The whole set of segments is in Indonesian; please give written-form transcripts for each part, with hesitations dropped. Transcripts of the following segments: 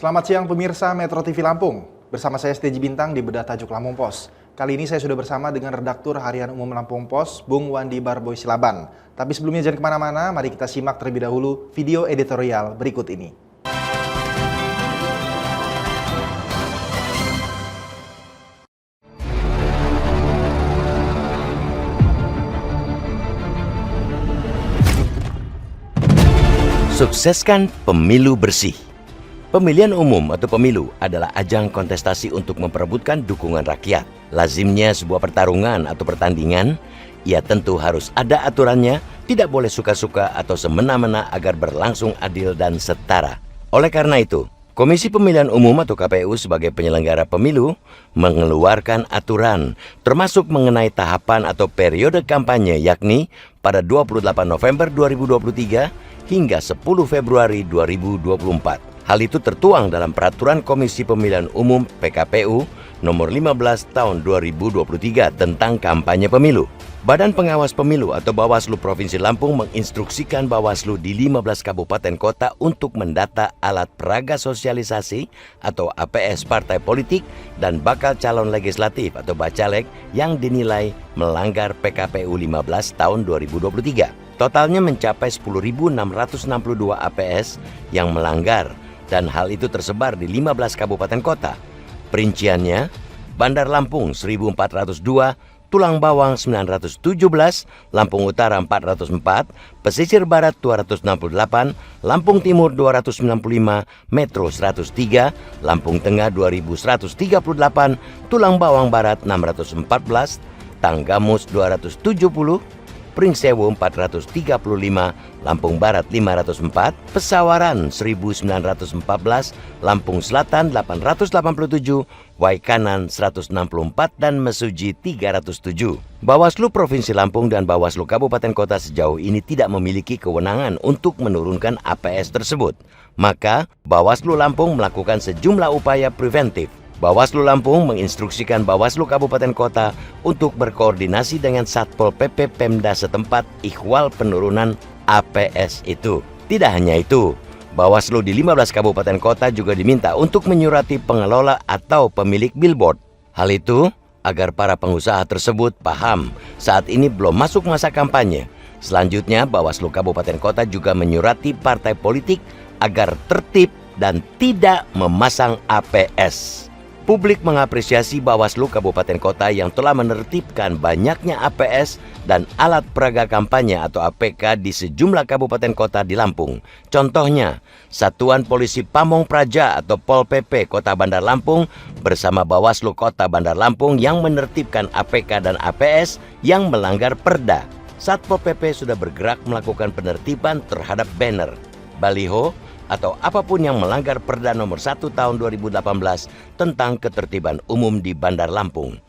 Selamat siang pemirsa Metro TV Lampung. Bersama saya Steji Bintang di Bedah Tajuk Lampung Pos. Kali ini saya sudah bersama dengan Redaktur Harian Umum Lampung Pos, Bung Wandi Barboy Silaban. Tapi sebelumnya jangan kemana-mana, mari kita simak terlebih dahulu video editorial berikut ini. Sukseskan pemilu bersih. Pemilihan umum atau pemilu adalah ajang kontestasi untuk memperebutkan dukungan rakyat. Lazimnya sebuah pertarungan atau pertandingan, ia tentu harus ada aturannya, tidak boleh suka-suka atau semena-mena agar berlangsung adil dan setara. Oleh karena itu, Komisi Pemilihan Umum atau KPU sebagai penyelenggara pemilu mengeluarkan aturan, termasuk mengenai tahapan atau periode kampanye, yakni pada 28 November 2023 hingga 10 Februari 2024. Hal itu tertuang dalam Peraturan Komisi Pemilihan Umum PKPU nomor 15 tahun 2023 tentang kampanye pemilu. Badan Pengawas Pemilu atau Bawaslu Provinsi Lampung menginstruksikan Bawaslu di 15 kabupaten kota untuk mendata alat peraga sosialisasi atau APS partai politik dan bakal calon legislatif atau Bacalek yang dinilai melanggar PKPU 15 tahun 2023. Totalnya mencapai 10.662 APS yang melanggar dan hal itu tersebar di 15 kabupaten kota. Perinciannya, Bandar Lampung 1.402, Tulang Bawang 917, Lampung Utara 404, Pesisir Barat 268, Lampung Timur 295, Metro 103, Lampung Tengah 2138, Tulang Bawang Barat 614, Tanggamus 270, Pringsewu 435, Lampung Barat 504, Pesawaran 1914, Lampung Selatan 887, Waikanan 164, dan Mesuji 307. Bawaslu Provinsi Lampung dan Bawaslu Kabupaten Kota sejauh ini tidak memiliki kewenangan untuk menurunkan APS tersebut. Maka, Bawaslu Lampung melakukan sejumlah upaya preventif. Bawaslu Lampung menginstruksikan Bawaslu Kabupaten Kota untuk berkoordinasi dengan Satpol PP Pemda setempat ikhwal penurunan APS itu. Tidak hanya itu, Bawaslu di 15 kabupaten kota juga diminta untuk menyurati pengelola atau pemilik billboard. Hal itu agar para pengusaha tersebut paham saat ini belum masuk masa kampanye. Selanjutnya, Bawaslu Kabupaten Kota juga menyurati partai politik agar tertib dan tidak memasang APS. Publik mengapresiasi Bawaslu Kabupaten Kota yang telah menertibkan banyaknya APS dan alat peraga kampanye atau APK di sejumlah kabupaten kota di Lampung. Contohnya, Satuan Polisi Pamong Praja atau Pol PP Kota Bandar Lampung bersama Bawaslu Kota Bandar Lampung yang menertibkan APK dan APS yang melanggar perda. Satpol PP sudah bergerak melakukan penertiban terhadap banner, baliho, atau apapun yang melanggar Perda nomor 1 tahun 2018 tentang ketertiban umum di Bandar Lampung.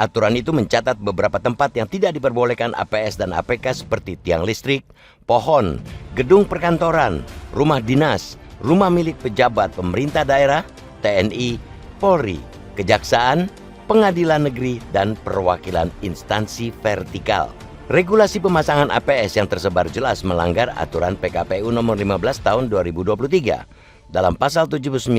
Aturan itu mencatat beberapa tempat yang tidak diperbolehkan APS dan APK seperti tiang listrik, pohon, gedung perkantoran, rumah dinas, rumah milik pejabat pemerintah daerah, TNI, Polri, Kejaksaan, Pengadilan Negeri, dan perwakilan instansi vertikal. Regulasi pemasangan APS yang tersebar jelas melanggar aturan PKPU nomor 15 tahun 2023. Dalam pasal 79,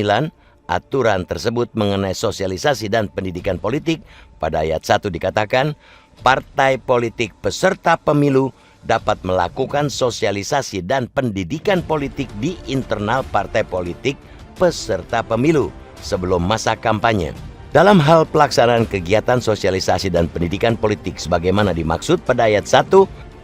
aturan tersebut mengenai sosialisasi dan pendidikan politik pada ayat 1 dikatakan, partai politik peserta pemilu dapat melakukan sosialisasi dan pendidikan politik di internal partai politik peserta pemilu sebelum masa kampanye. Dalam hal pelaksanaan kegiatan sosialisasi dan pendidikan politik sebagaimana dimaksud pada ayat 1,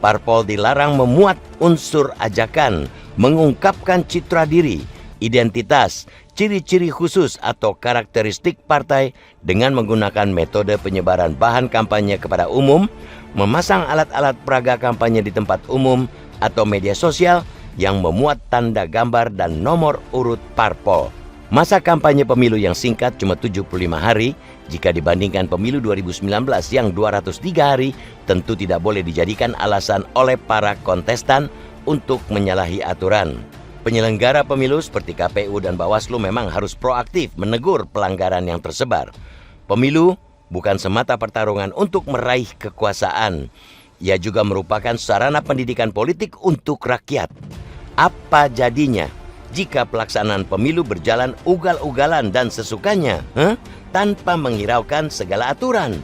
parpol dilarang memuat unsur ajakan, mengungkapkan citra diri, identitas, ciri-ciri khusus atau karakteristik partai dengan menggunakan metode penyebaran bahan kampanye kepada umum, memasang alat-alat peraga kampanye di tempat umum atau media sosial yang memuat tanda gambar dan nomor urut parpol. Masa kampanye pemilu yang singkat cuma 75 hari, jika dibandingkan pemilu 2019 yang 203 hari, tentu tidak boleh dijadikan alasan oleh para kontestan untuk menyalahi aturan. Penyelenggara pemilu seperti KPU dan Bawaslu memang harus proaktif menegur pelanggaran yang tersebar. Pemilu bukan semata pertarungan untuk meraih kekuasaan. Ia juga merupakan sarana pendidikan politik untuk rakyat. Apa jadinya jika pelaksanaan pemilu berjalan ugal-ugalan dan sesukanya, tanpa menghiraukan segala aturan.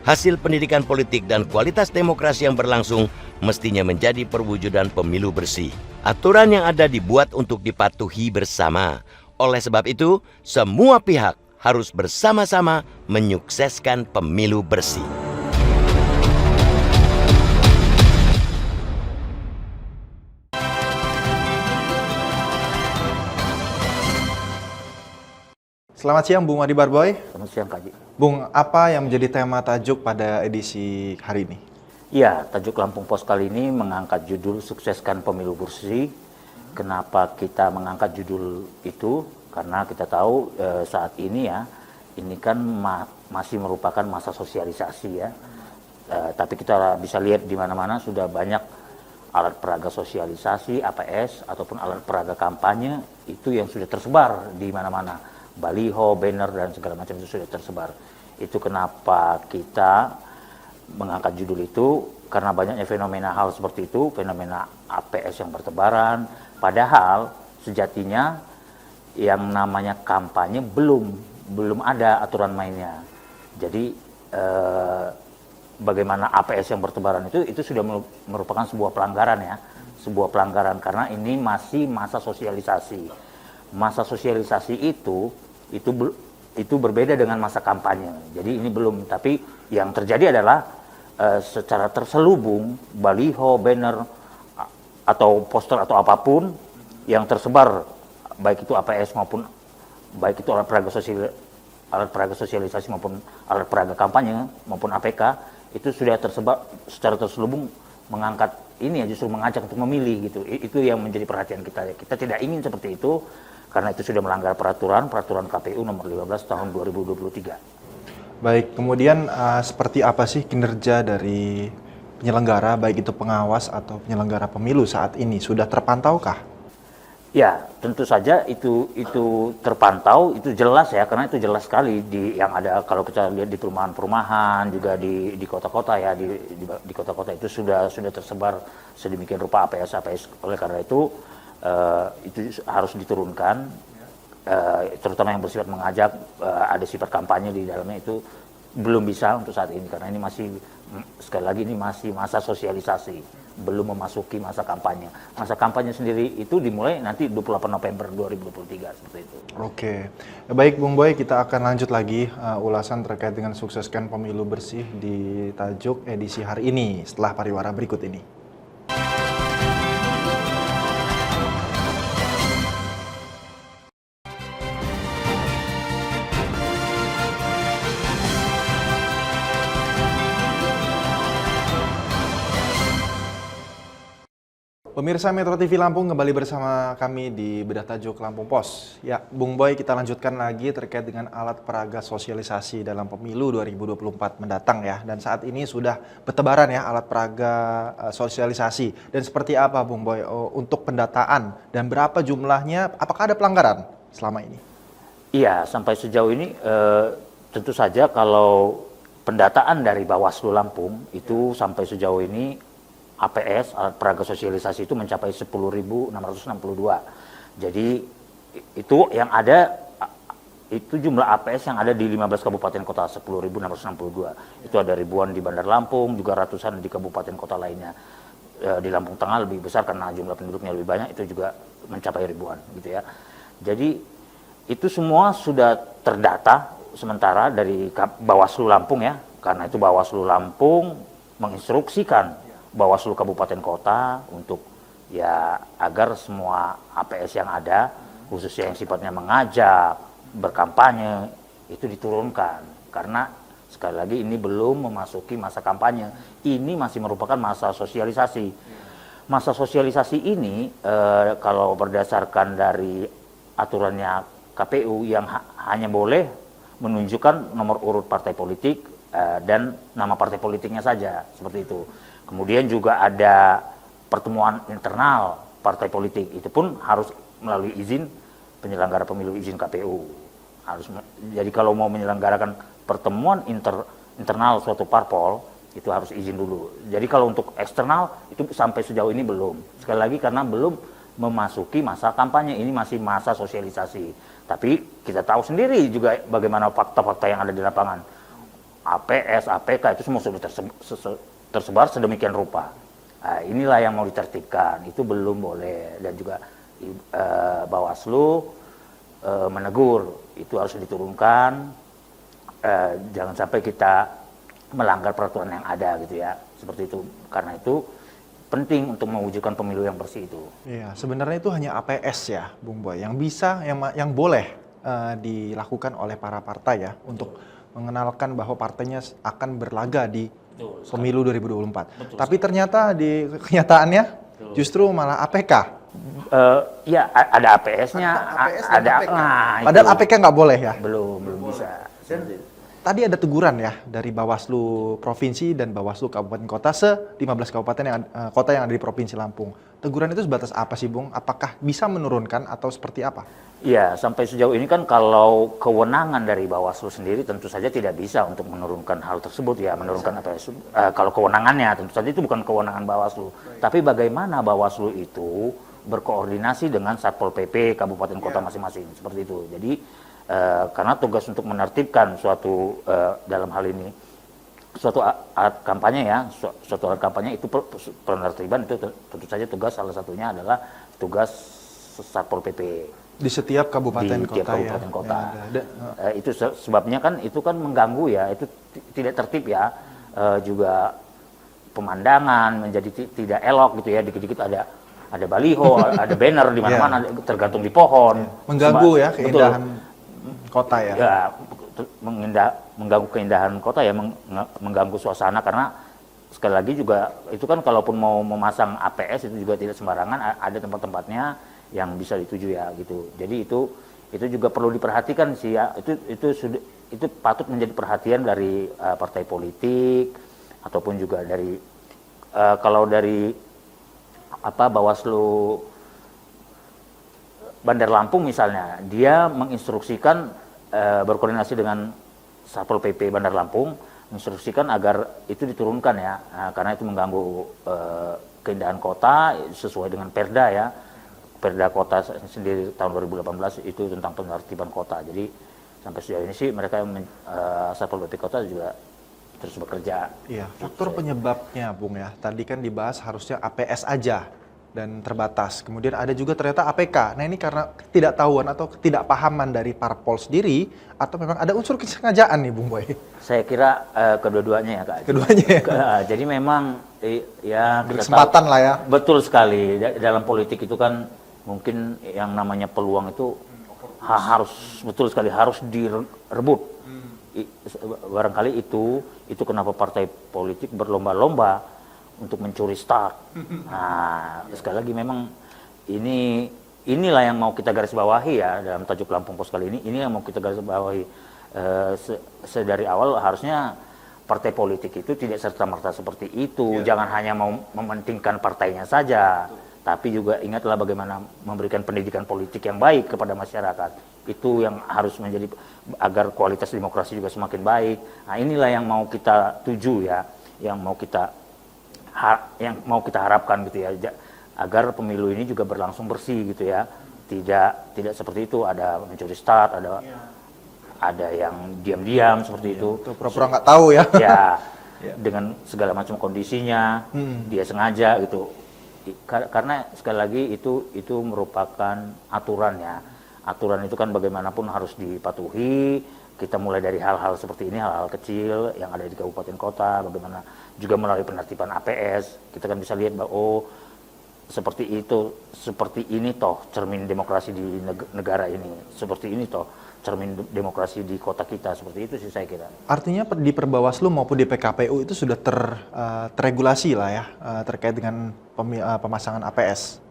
Hasil pendidikan politik dan kualitas demokrasi yang berlangsung mestinya menjadi perwujudan pemilu bersih. Aturan yang ada dibuat untuk dipatuhi bersama. Oleh sebab itu, semua pihak harus bersama-sama menyukseskan pemilu bersih. Selamat siang Bung Wandi Barboy. Selamat siang Kak Ji. Bung, apa yang menjadi tema tajuk pada edisi hari ini? Iya, tajuk Lampung Pos kali ini mengangkat judul Sukseskan Pemilu Bersih. Kenapa kita mengangkat judul itu? Karena kita tahu saat ini ya, ini kan masih merupakan masa sosialisasi ya. Tapi kita bisa lihat di mana-mana sudah banyak alat peraga sosialisasi, APS, ataupun alat peraga kampanye itu yang sudah tersebar di mana-mana. Baliho, banner, dan segala macam itu sudah tersebar. Itu kenapa kita mengangkat judul itu, karena banyaknya fenomena hal seperti itu, fenomena APS yang bertebaran, padahal sejatinya yang namanya kampanye belum ada aturan mainnya. Jadi bagaimana APS yang bertebaran itu sudah merupakan sebuah pelanggaran ya, sebuah pelanggaran karena ini masih masa sosialisasi. Masa sosialisasi itu berbeda dengan masa kampanye. Jadi ini belum, tapi yang terjadi adalah secara terselubung baliho, banner atau poster atau apapun yang tersebar, baik itu APS maupun baik itu alat peraga sosialisasi maupun alat peraga kampanye maupun APK, itu sudah tersebar secara terselubung mengangkat ini ya, justru mengajak untuk memilih gitu. Itu yang menjadi perhatian kita. Kita tidak ingin seperti itu. Karena itu sudah melanggar peraturan KPU nomor 15 tahun 2023. Baik, kemudian seperti apa sih kinerja dari penyelenggara, baik itu pengawas atau penyelenggara pemilu saat ini? Sudah terpantaukah? Ya, tentu saja itu terpantau, itu jelas ya, karena itu jelas sekali yang ada kalau kita lihat di perumahan-perumahan, juga di kota-kota ya, di kota-kota itu sudah tersebar sedemikian rupa APS. Oleh karena itu harus diturunkan, terutama yang bersifat mengajak, ada sifat kampanye di dalamnya, itu belum bisa untuk saat ini karena ini masih, sekali lagi ini masih masa sosialisasi, belum memasuki masa kampanye. Masa kampanye sendiri itu dimulai nanti 28 November 2023 seperti itu. Oke, baik Bung Boy, kita akan lanjut lagi ulasan terkait dengan sukseskan pemilu bersih di tajuk edisi hari ini setelah pariwara berikut ini. Pemirsa Metro TV Lampung, kembali bersama kami di Bedah Tajuk Lampung Pos. Ya, Bung Boy, kita lanjutkan lagi terkait dengan alat peraga sosialisasi dalam pemilu 2024 mendatang ya. Dan saat ini sudah bertebaran ya alat peraga sosialisasi. Dan seperti apa Bung Boy untuk pendataan dan berapa jumlahnya? Apakah ada pelanggaran selama ini? Iya, sampai sejauh ini tentu saja kalau pendataan dari Bawaslu Lampung itu sampai sejauh ini APS, alat peraga sosialisasi itu mencapai 10.662. Jadi itu yang ada, itu jumlah APS yang ada di 15 kabupaten kota, 10.662. Itu ada ribuan di Bandar Lampung, juga ratusan di kabupaten kota lainnya. Di Lampung Tengah lebih besar karena jumlah penduduknya lebih banyak, itu juga mencapai ribuan gitu ya. Jadi itu semua sudah terdata sementara dari Bawaslu Lampung ya, karena itu Bawaslu Lampung menginstruksikan Bawaslu Kabupaten Kota untuk ya agar semua APS yang ada, khususnya yang sifatnya mengajak, berkampanye, itu diturunkan. Karena sekali lagi ini belum memasuki masa kampanye, ini masih merupakan masa sosialisasi. Masa sosialisasi ini kalau berdasarkan dari aturannya KPU yang hanya boleh menunjukkan nomor urut partai politik dan nama partai politiknya saja, seperti itu. Kemudian juga ada pertemuan internal partai politik, itu pun harus melalui izin penyelenggara pemilu, izin KPU. Jadi kalau mau menyelenggarakan pertemuan internal suatu parpol, itu harus izin dulu. Jadi kalau untuk eksternal itu sampai sejauh ini belum. Sekali lagi karena belum memasuki masa kampanye. Ini masih masa sosialisasi. Tapi kita tahu sendiri juga bagaimana fakta-fakta yang ada di lapangan. APS, APK itu semua sudah tersebar sedemikian rupa. Nah, inilah yang mau ditertibkan. Itu belum boleh. Dan juga Bawaslu menegur. Itu harus diturunkan. Jangan sampai kita melanggar peraturan yang ada gitu ya. Seperti itu. Karena itu penting untuk mewujudkan pemilu yang bersih itu. Iya, sebenarnya itu hanya APS ya, Bung Boy, yang bisa, yang boleh dilakukan oleh para partai ya, untuk mengenalkan bahwa partainya akan berlaga di pemilu 2024. Tapi ternyata di kenyataannya justru malah APK. Ya, ada APS-nya, ada APK. Padahal APK nggak boleh ya? Belum bisa. Tadi ada teguran ya dari Bawaslu Provinsi dan Bawaslu Kabupaten Kota 15 kabupaten kota yang ada di Provinsi Lampung. Teguran itu sebatas apa sih, Bung? Apakah bisa menurunkan atau seperti apa? Ya, sampai sejauh ini kan kalau kewenangan dari Bawaslu sendiri tentu saja tidak bisa untuk menurunkan hal tersebut ya, menurunkan APS. Kalau kewenangannya tentu saja itu bukan kewenangan Bawaslu. Tapi bagaimana Bawaslu itu berkoordinasi dengan Satpol PP Kabupaten Kota masing-masing, seperti itu. Jadi karena tugas untuk menertibkan suatu dalam hal ini suatu alat kampanye ya, suatu alat kampanye itu penertiban itu tentu saja tugas, salah satunya adalah tugas Satpol PP di setiap kabupaten di kota tiap kabupaten ya, kota. yang Itu sebabnya kan itu kan mengganggu ya, itu tidak tertib ya, juga pemandangan menjadi tidak elok gitu ya, dikit-dikit ada baliho, ada banner di mana-mana tergantung di pohon. mengganggu ya Betul. keindahan kota ya. Ya, mengganggu keindahan kota ya, mengganggu suasana, karena sekali lagi juga itu kan kalaupun mau memasang APS itu juga tidak sembarangan, ada tempat-tempatnya yang bisa dituju ya gitu. Jadi itu juga perlu diperhatikan sih ya. Itu patut menjadi perhatian dari partai politik ataupun juga dari kalau dari Bawaslu Bandar Lampung misalnya, dia menginstruksikan berkoordinasi dengan Satpol PP Bandar Lampung, menginstruksikan agar itu diturunkan ya, karena itu mengganggu keindahan kota sesuai dengan Perda ya. Perda kota sendiri tahun 2018 itu tentang penertiban kota. Jadi sampai sejauh ini sih mereka Satpol PP kota juga terus bekerja. Iya, faktor penyebabnya, Bung ya. Tadi kan dibahas harusnya APS aja dan terbatas. Kemudian ada juga ternyata APK. Nah, ini karena ketidaktahuan atau ketidakpahaman dari parpol sendiri atau memang ada unsur kesengajaan nih, Bung Boy? Saya kira kedua-duanya ya, Kak. Keduanya ya. Jadi memang ya Berkesempatan lah ya. Betul sekali. Dalam politik itu kan mungkin yang namanya peluang itu harus betul sekali harus direbut. Barangkali itu kenapa partai politik berlomba-lomba untuk mencuri start. Nah, sekali lagi memang inilah yang mau kita garis bawahi ya dalam tajuk Lampung Pos kali ini. Ini yang mau kita garis bawahi sedari awal. Harusnya partai politik itu tidak serta-merta seperti itu. Jangan hanya mau mementingkan partainya saja, tapi juga ingatlah bagaimana memberikan pendidikan politik yang baik kepada masyarakat. Itu yang harus menjadi agar kualitas demokrasi juga semakin baik. Nah, inilah yang mau kita tuju ya, yang mau kita harapkan gitu ya, agar pemilu ini juga berlangsung bersih gitu ya. Tidak seperti itu, ada mencuri start, ada yang diam-diam seperti itu. Pura-pura nggak tahu ya. Ya, dengan segala macam kondisinya, dia sengaja gitu. Karena sekali lagi itu merupakan aturan ya. Aturan itu kan bagaimanapun harus dipatuhi. Kita mulai dari hal-hal seperti ini, hal-hal kecil yang ada di kabupaten kota, bagaimana juga melalui penertiban APS, kita kan bisa lihat bahwa seperti ini toh cermin demokrasi di negara ini, seperti ini toh cermin demokrasi di kota kita, seperti itu sih saya kira. Artinya di Perbawaslu maupun di PKPU itu sudah terregulasi lah ya, terkait dengan pemasangan APS.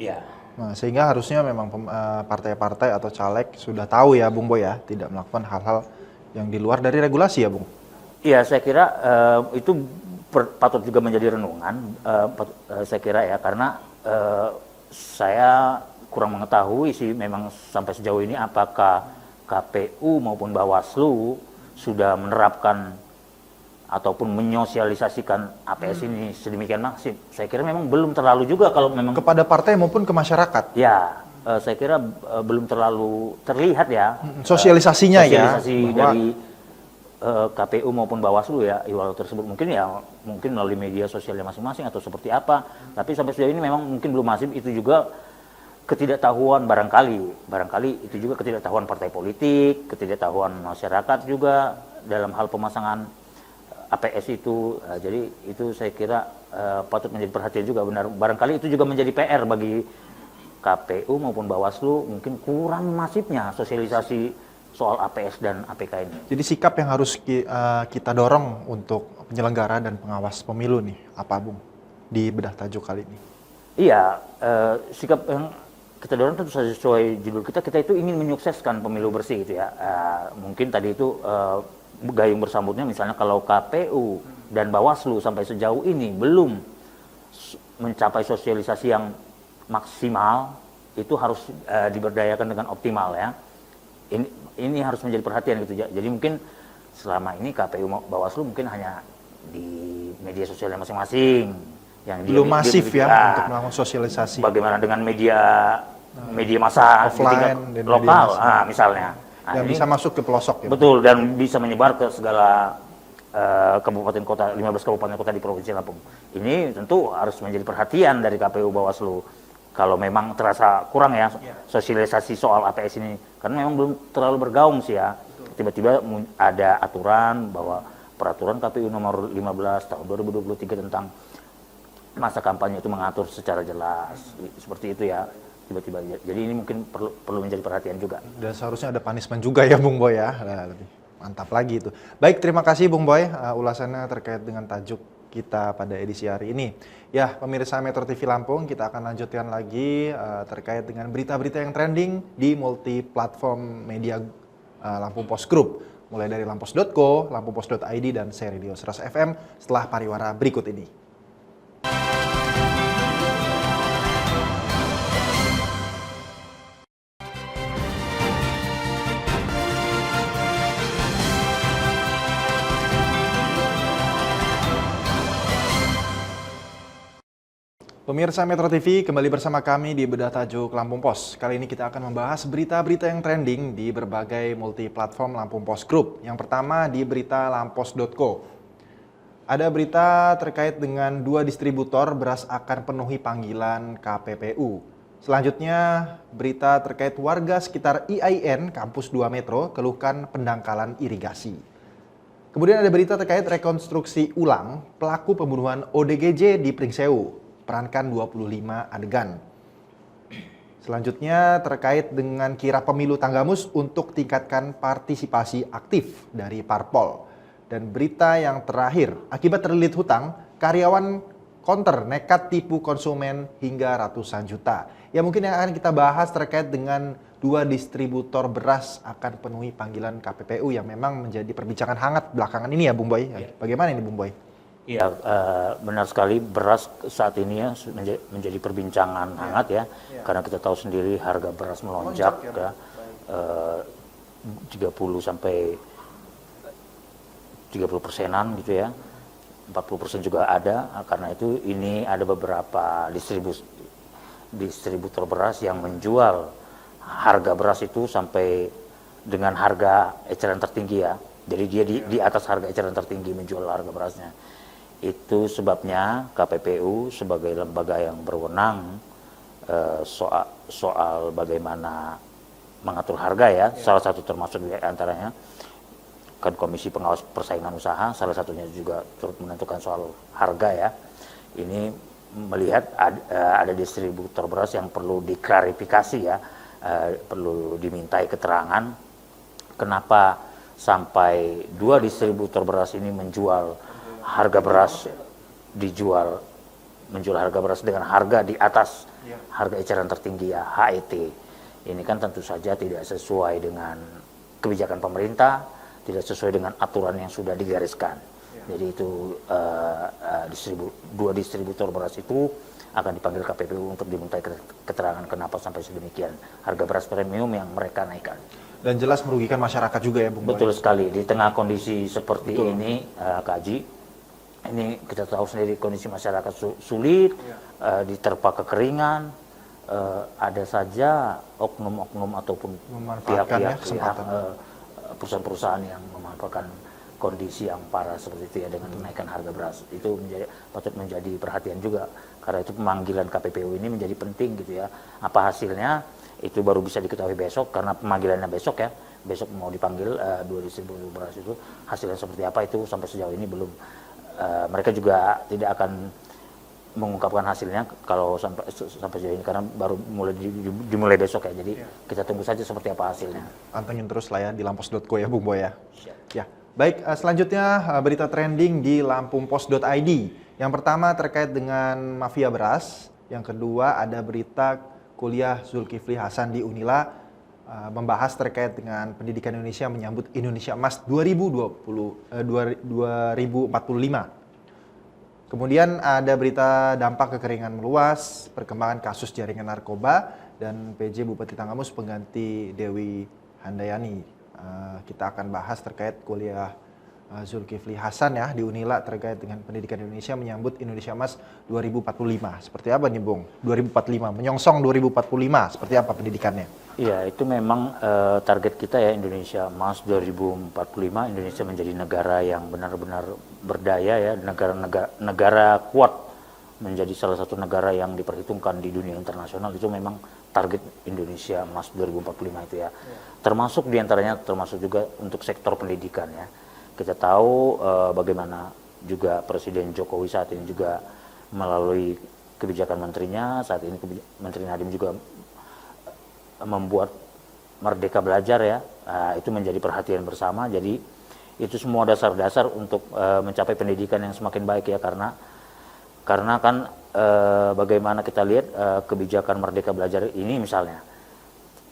Iya. Nah, sehingga harusnya memang partai-partai atau caleg sudah tahu ya, Bung Boy ya, tidak melakukan hal-hal yang di luar dari regulasi ya, Bung. Iya, saya kira itu patut juga menjadi renungan, saya kira ya, karena saya kurang mengetahui sih memang sampai sejauh ini apakah KPU maupun Bawaslu sudah menerapkan ataupun menyosialisasikan APS ini sedemikian masif, saya kira memang belum terlalu juga kalau memang Kepada partai maupun ke masyarakat. ya, saya kira belum terlalu terlihat ya Sosialisasinya sosialisasi ya. dari KPU maupun Bawaslu ya iwal tersebut mungkin melalui media sosialnya masing-masing atau seperti apa, tapi sampai sejauh ini memang mungkin belum masif. Itu juga ketidaktahuan barangkali itu juga ketidaktahuan partai politik, ketidaktahuan masyarakat juga dalam hal pemasangan APS itu. Jadi itu saya kira patut menjadi perhatian juga, benar. Barangkali itu juga menjadi PR bagi KPU maupun Bawaslu, mungkin kurang masifnya sosialisasi soal APS dan APK ini. Jadi sikap yang harus kita dorong untuk penyelenggara dan pengawas pemilu nih, apa Bung, di Bedah Tajuk kali ini? Iya, sikap yang kita dorong tentu saja sesuai judul kita itu ingin menyukseskan pemilu bersih gitu ya. Mungkin tadi itu gayung bersambutnya misalnya kalau KPU dan Bawaslu sampai sejauh ini belum mencapai sosialisasi yang maksimal, itu harus diberdayakan dengan optimal ya. Ini harus menjadi perhatian gitu. Jadi mungkin selama ini KPU Bawaslu mungkin hanya di media sosialnya masing-masing yang Belum masif ya untuk melakukan sosialisasi. Bagaimana dengan media massa di tingkat Offline dan lokal, media massa. misalnya. Yang bisa masuk ke pelosok ya. Betul, dan bisa menyebar ke segala kabupaten kota, 15 kabupaten kota di Provinsi Lampung. Ini tentu harus menjadi perhatian dari KPU Bawaslu. Kalau memang terasa kurang ya sosialisasi soal APS ini, karena memang belum terlalu bergaung sih ya. Tiba-tiba ada aturan bahwa peraturan KPU nomor 15 tahun 2023 tentang masa kampanye itu mengatur secara jelas, seperti itu ya. Tiba-tiba, jadi ini mungkin perlu menjadi perhatian juga. Dan seharusnya ada punishment juga ya Bung Boy ya. Lebih mantap lagi itu. Baik, terima kasih Bung Boy ulasannya terkait dengan tajuk kita pada edisi hari ini. Ya, pemirsa Metro TV Lampung, kita akan lanjutkan lagi terkait dengan berita-berita yang trending di multi platform media Lampung Post Group, mulai dari lampos.co, lampupost.id dan Seridio 100 FM setelah pariwara berikut ini. Pemirsa Metro TV, kembali bersama kami di Bedah Tajuk Lampung Pos. Kali ini kita akan membahas berita-berita yang trending di berbagai multi-platform Lampung Post Group. Yang pertama di berita lampos.co. Ada berita terkait dengan 2 distributor beras akan penuhi panggilan KPPU. Selanjutnya, berita terkait warga sekitar IAIN Kampus 2 Metro keluhkan pendangkalan irigasi. Kemudian ada berita terkait rekonstruksi ulang pelaku pembunuhan ODGJ di Pringsewu. Perankan 25 adegan. Selanjutnya terkait dengan kirap pemilu Tanggamus untuk tingkatkan partisipasi aktif dari parpol. Dan berita yang terakhir, akibat terlilit hutang, karyawan counter nekat tipu konsumen hingga ratusan juta. Ya mungkin yang akan kita bahas terkait dengan 2 distributor beras akan penuhi panggilan KPPU yang memang menjadi perbincangan hangat belakangan ini ya Bung Boy. Ya. Bagaimana ini Bung Boy? Iya, benar sekali, beras saat ini ya menjadi perbincangan hangat ya, karena kita tahu sendiri harga beras melonjak ya, 30 sampai 30%-an gitu ya, 40% juga ada. Karena itu ini ada beberapa distributor beras yang menjual harga beras itu sampai dengan harga eceran tertinggi ya, jadi dia di atas harga eceran tertinggi menjual harga berasnya. Itu sebabnya KPPU sebagai lembaga yang berwenang soal bagaimana mengatur harga ya, salah satu termasuk di antaranya kan Komisi Pengawas Persaingan Usaha, salah satunya juga turut menentukan soal harga ya. Ini melihat ada distributor beras yang perlu diklarifikasi ya, perlu dimintai keterangan kenapa sampai 2 distributor beras ini menjual harga beras menjual harga beras dengan harga di atas harga eceran tertinggi ya, HET. Ini kan tentu saja tidak sesuai dengan kebijakan pemerintah, tidak sesuai dengan aturan yang sudah digariskan. Jadi itu 2 distributor beras itu akan dipanggil KPPU untuk dimintai keterangan kenapa sampai sedemikian harga beras premium yang mereka naikkan. Dan jelas merugikan masyarakat juga ya Bung Boy. Betul sekali, di tengah kondisi seperti Betul. ini, Kak Haji, ini kita tahu sendiri kondisi masyarakat sulit, diterpa kekeringan, ada saja oknum-oknum ataupun Memanfaatkan ya pihak-pihak kesempatan. perusahaan-perusahaan yang memanfaatkan kondisi yang parah seperti itu ya dengan kenaikan harga beras. Itu patut menjadi perhatian juga, karena itu pemanggilan KPPU ini menjadi penting gitu ya. Apa hasilnya itu baru bisa diketahui besok, karena pemanggilannya besok ya. Besok mau dipanggil 2 distributor beras itu, hasilnya seperti apa itu sampai sejauh ini belum. Mereka juga tidak akan mengungkapkan hasilnya kalau sampai sejauh ini, karena baru dimulai besok ya. Jadi kita tunggu saja seperti apa hasilnya. Pantengin terus lah ya di lampos.co ya Bung Boy ya. Ya, baik, selanjutnya berita trending di lampumpos.id. Yang pertama terkait dengan mafia beras, yang kedua ada berita kuliah Zulkifli Hasan di Unila membahas terkait dengan pendidikan Indonesia menyambut Indonesia Emas 2045. Kemudian ada berita dampak kekeringan meluas, perkembangan kasus jaringan narkoba, dan PJ Bupati Tanggamus pengganti Dewi Handayani. Kita akan bahas terkait kuliah Zulkifli Hasan ya di Unila terkait dengan pendidikan Indonesia menyambut Indonesia Emas 2045. Seperti apa nih Bung? 2045, menyongsong 2045, seperti apa pendidikannya? Iya, itu memang target kita ya, Indonesia Emas 2045, Indonesia menjadi negara yang benar-benar berdaya ya, negara kuat, menjadi salah satu negara yang diperhitungkan di dunia internasional. Itu memang target Indonesia Emas 2045 itu ya. Termasuk diantaranya, termasuk juga untuk sektor pendidikan ya. Kita tahu bagaimana juga Presiden Jokowi saat ini juga melalui kebijakan menterinya, saat ini Menteri Nadiem juga membuat Merdeka Belajar ya, itu menjadi perhatian bersama. Jadi itu semua dasar-dasar untuk mencapai pendidikan yang semakin baik ya, karena kan bagaimana kita lihat kebijakan Merdeka Belajar ini misalnya,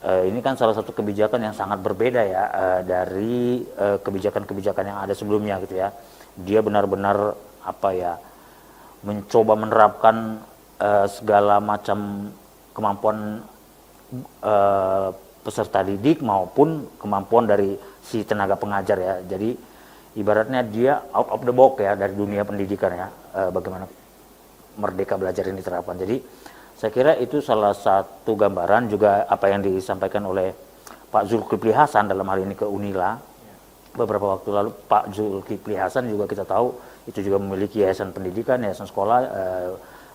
ini kan salah satu kebijakan yang sangat berbeda ya dari kebijakan-kebijakan yang ada sebelumnya gitu ya. Dia benar-benar apa ya, mencoba menerapkan segala macam kemampuan peserta didik maupun kemampuan dari si tenaga pengajar ya. Jadi ibaratnya dia out of the box ya dari dunia pendidikan ya, bagaimana Merdeka Belajar ini diterapkan. Jadi saya kira itu salah satu gambaran juga apa yang disampaikan oleh Pak Zulkifli Hasan dalam hal ini ke Unila. Beberapa waktu lalu Pak Zulkifli Hasan juga kita tahu itu juga memiliki yayasan pendidikan, yayasan sekolah.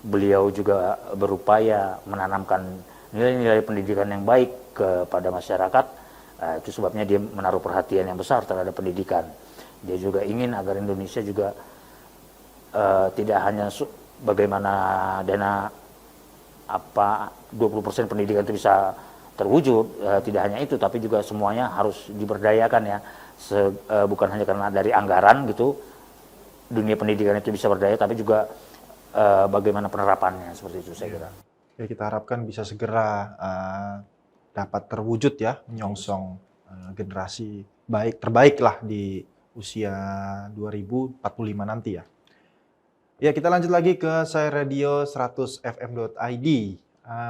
Beliau juga berupaya menanamkan nilai-nilai pendidikan yang baik kepada masyarakat. Itu sebabnya dia menaruh perhatian yang besar terhadap pendidikan. Dia juga ingin agar Indonesia juga tidak hanya bagaimana dana 20% pendidikan itu bisa terwujud, tidak hanya itu, tapi juga semuanya harus diberdayakan ya. Bukan hanya karena dari anggaran gitu, dunia pendidikan itu bisa berdaya, tapi juga bagaimana penerapannya, seperti itu saya kira. Ya, kita harapkan bisa segera dapat terwujud ya, menyongsong generasi terbaik lah di usia 2045 nanti ya. Ya, kita lanjut lagi ke Saya Radio 100fm.id.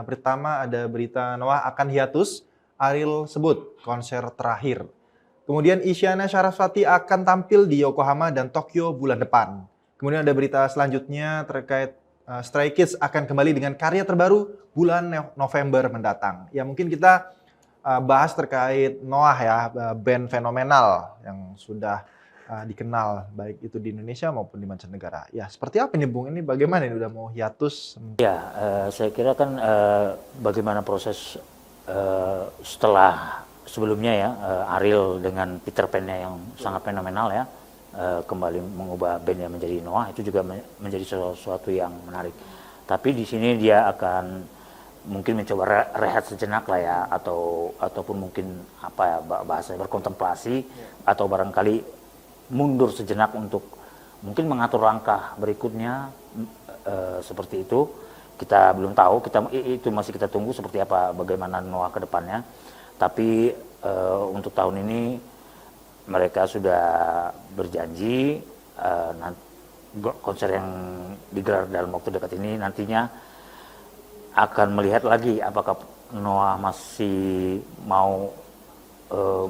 Pertama ada berita Noah akan hiatus, Ariel sebut konser terakhir. Kemudian Isyana Sarasvati akan tampil di Yokohama dan Tokyo bulan depan. Kemudian ada berita selanjutnya terkait Stray Kids akan kembali dengan karya terbaru bulan November mendatang. Ya, mungkin kita bahas terkait Noah ya, band fenomenal yang sudah dikenal baik itu di Indonesia maupun di mancanegara. Ya, seperti apa nih Bung? Ini bagaimana ini udah mau hiatus? Ya, saya kira kan bagaimana proses setelah sebelumnya ya, Ariel dengan Peter Pan-nya yang sangat fenomenal ya, kembali mengubah bandnya menjadi Noah, itu juga menjadi sesuatu yang menarik. Tapi di sini dia akan mungkin mencoba rehat sejenak lah ya, ataupun mungkin apa ya bahasanya, berkontemplasi, atau barangkali mundur sejenak untuk mungkin mengatur langkah berikutnya, seperti itu. Kita belum tahu, itu masih kita tunggu seperti apa bagaimana Noah ke depannya. Tapi untuk tahun ini mereka sudah berjanji konser yang digelar dalam waktu dekat ini nantinya akan melihat lagi apakah Noah masih mau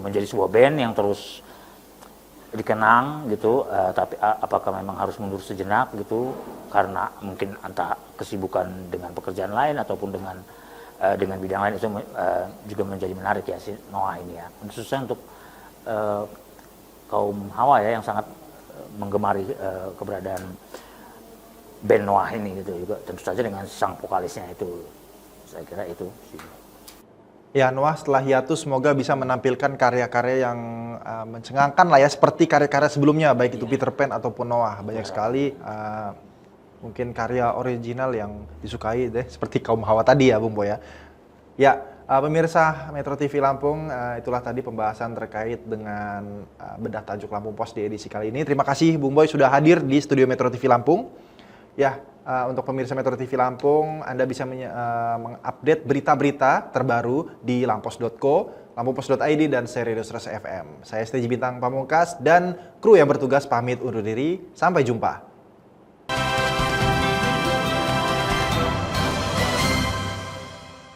menjadi sebuah band yang terus dikenang gitu, tapi apakah memang harus mundur sejenak gitu karena mungkin entah kesibukan dengan pekerjaan lain ataupun dengan bidang lain, itu juga menjadi menarik ya si Noah ini ya, khususnya untuk kaum Hawa ya yang sangat menggemari keberadaan band Noah ini gitu, juga tentu saja dengan sang vokalisnya itu, saya kira itu sih. Ya, Noah setelah hiatus semoga bisa menampilkan karya-karya yang mencengangkan lah ya, seperti karya-karya sebelumnya, baik itu Peter Pan ataupun Noah. Banyak sekali mungkin karya original yang disukai deh, seperti kaum Hawa tadi ya, Bung Boy ya. Ya, pemirsa Metro TV Lampung, itulah tadi pembahasan terkait dengan bedah tajuk Lampung Pos di edisi kali ini. Terima kasih Bung Boy sudah hadir di studio Metro TV Lampung. Ya, untuk pemirsa Metro TV Lampung, Anda bisa mengupdate berita-berita terbaru di lampos.co, lampumpos.id, dan Serius FM. Saya STJ Bintang Pamungkas dan kru yang bertugas pamit undur diri. Sampai jumpa.